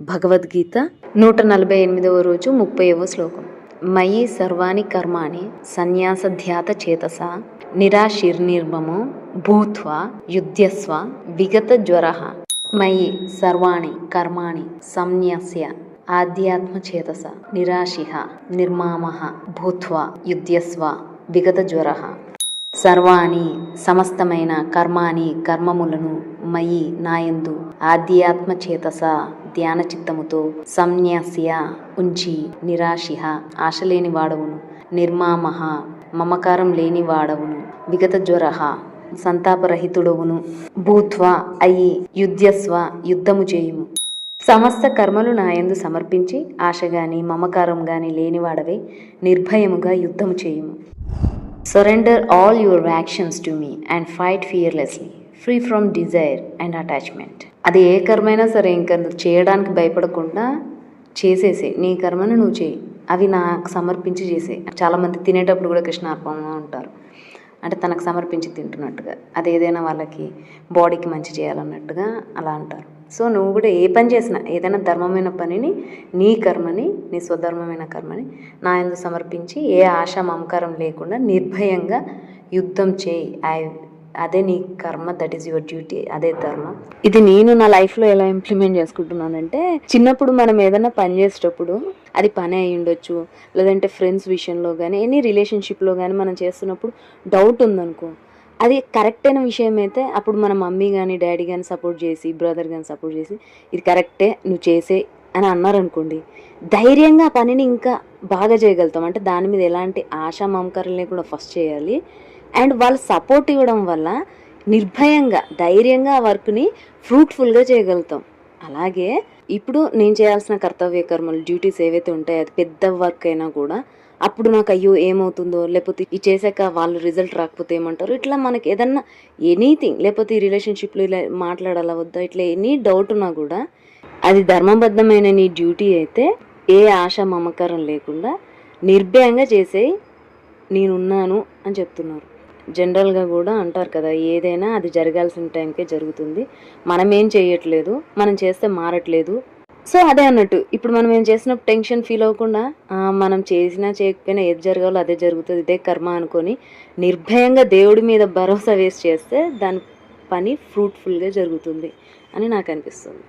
భగవద్గీత 148వ రోజు 30వ శ్లోకం. మయి సర్వాణి కర్మాణి సన్యాసధ్యాత చేతస నిరాశిర్నిర్మమో భూత్వా యుధ్యస్వ విగత జ్వరః. మయి సర్వాణి కర్మాణి సన్యాస్య ఆధ్యాత్మ చేతస నిరాశిః నిర్మమః భూత్వా యుధ్యస్వ విగత జ్వరః. సర్వాణి సమస్తమైన కర్మాని కర్మములను మయి నాయందు ఆధ్యాత్మ చేతస ధ్యాన చిత్తముతో సంన్యాస్య ఉంచి నిరాశిహ ఆశలేని వాడవును నిర్మామహ మమకారం లేని వాడవును విగత జ్వరః సంతాపరహితుడవును భూత్వా అయి యుధ్యస్వ యుద్ధము చేయుము. సమస్త కర్మలు నాయందు సమర్పించి ఆశగాని మమకారం గాని లేనివాడవే నిర్భయముగా యుద్ధము చేయుము. Surrender all your actions to me and fight fearlessly, free from desire and attachment. అది ఏ కర్మైనా సరే ఇంకా చేయడానికి భయపడకుండా చేసేసే. నీ కర్మను నువ్వు చేయి, అవి నాకు సమర్పించి చేసే. చాలామంది తినేటప్పుడు కూడా కృష్ణార్పణ అంటారు, అంటే తనకు సమర్పించి తింటున్నట్టుగా. అది ఏదైనా వాళ్ళకి బాడీకి మంచి చేయాలన్నట్టుగా అలా అంటారు. సో నువ్వు కూడా ఏ పని చేసినా, ఏదైనా ధర్మమైన పనిని, నీ కర్మని, నీ స్వధర్మమైన కర్మని నా యందు సమర్పించి ఏ ఆశ మమకారం లేకుండా నిర్భయంగా యుద్ధం చేయి. అదే నీ కర్మ, దట్ ఈస్ యువర్ డ్యూటీ, అదే ధర్మం. ఇది నేను నా లైఫ్లో ఎలా ఇంప్లిమెంట్ చేసుకుంటున్నానంటే, చిన్నప్పుడు మనం ఏదైనా పని చేసేటప్పుడు అది పని అయి ఉండొచ్చు, లేదంటే ఫ్రెండ్స్ విషయంలో కానీ ఎనీ రిలేషన్షిప్లో కానీ మనం చేస్తున్నప్పుడు డౌట్ ఉందనుకో, అది కరెక్ట్ అయిన విషయం అయితే అప్పుడు మన మమ్మీ కానీ డాడీ కానీ సపోర్ట్ చేసి, బ్రదర్ కానీ సపోర్ట్ చేసి ఇది కరెక్టే నువ్వు చేసే అని అన్నారనుకోండి, ధైర్యంగా ఆ పనిని ఇంకా బాగా చేయగలుగుతాం. అంటే దాని మీద ఎలాంటి ఆశా మమకారం లేకుండా ఫస్ట్ చేయాలి. అండ్ వాళ్ళు సపోర్ట్ ఇవ్వడం వల్ల నిర్భయంగా ధైర్యంగా ఆ వర్క్ని ఫ్రూట్ఫుల్గా చేయగలుగుతాం. అలాగే ఇప్పుడు నేను చేయాల్సిన కర్తవ్య కర్మలు, డ్యూటీస్ ఏవైతే ఉంటాయో, అది పెద్ద వర్క్ అయినా కూడా అప్పుడు నాకు అయ్యో ఏమవుతుందో, లేకపోతే ఇది చేశాక వాళ్ళు రిజల్ట్ రాకపోతే ఏమంటారు, ఇట్లా మనకి ఏదన్నా ఎనీథింగ్, లేకపోతే ఈ రిలేషన్షిప్లో ఇలా మాట్లాడాలా వద్దా, ఇట్లా ఎనీ డౌట్ ఉన్నా కూడా అది ధర్మబద్ధమైన నీ డ్యూటీ అయితే ఏ ఆశ మమకారం లేకుండా నిర్భయంగా చేసేయి, నేనున్నాను అని చెప్తున్నారు. జనరల్గా కూడా అంటారు కదా, ఏదైనా అది జరగాల్సిన టైంకే జరుగుతుంది, మనం ఏం చేయట్లేదు, మనం చేస్తే మారట్లేదు. సో అదే అన్నట్టు, ఇప్పుడు మనం ఏం చేసినప్పుడు టెన్షన్ ఫీల్ అవ్వకుండా మనం చేసినా చేయకపోయినా ఏది జరగాలో అదే జరుగుతుంది, ఇదే కర్మ అనుకొని నిర్భయంగా దేవుడి మీద భరోసా వేసి చేస్తే దాని పని ఫ్రూట్ఫుల్గా జరుగుతుంది అని నాకు అనిపిస్తుంది.